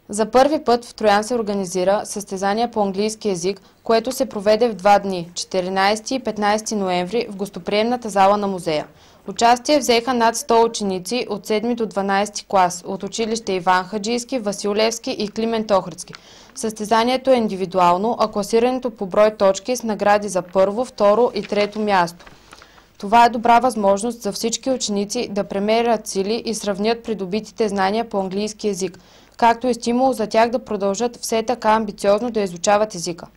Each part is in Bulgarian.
За първи път в Троян се организира състезание по английски език, което се проведе в 2 дни – 14 и 15 ноември в гостоприемната зала на музея. Участие взеха над 100 ученици от 7 до 12 клас от училище Иван Хаджийски, Васил Левски и Климент Охридски. Състезанието е индивидуално, а класирането по брой точки с награди за първо, второ и трето място. Това е добра възможност за всички ученици да премерят сили и сравнят придобитите знания по английски език, както и стимул за тях да продължат все така амбициозно да изучават езика.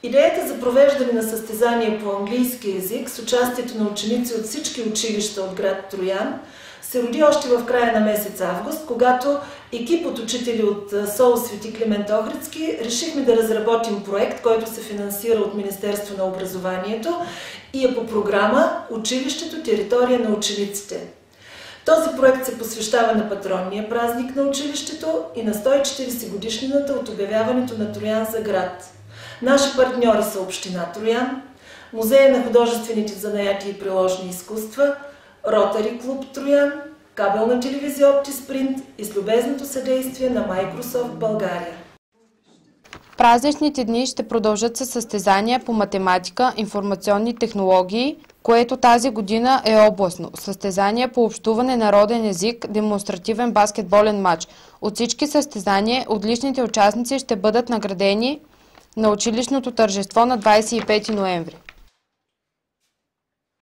Идеята за провеждане на състезание по английски език с участието на ученици от всички училища от град Троян се роди още в края на месец август, когато екип от учители от СОУ Свети Климент Охридски решихме да разработим проект, който се финансира от Министерство на образованието и е по програма Училището територия на учениците. Този проект се посвещава на патронния празник на училището и на 140 годишнината от обявяването на Троян за град. Наши партньори са Община Троян, Музея на художествените занаяти и приложни изкуства, Ротари клуб Троян, кабелна телевизия Оптиспринт и с любезното съдействие на Microsoft България. Празничните дни ще продължат със състезания по математика, информационни технологии, което тази година е областно. Състезание по общуване на роден език, демонстративен баскетболен матч. От всички състезания отличните участници ще бъдат наградени на училищното тържество на 25 ноември.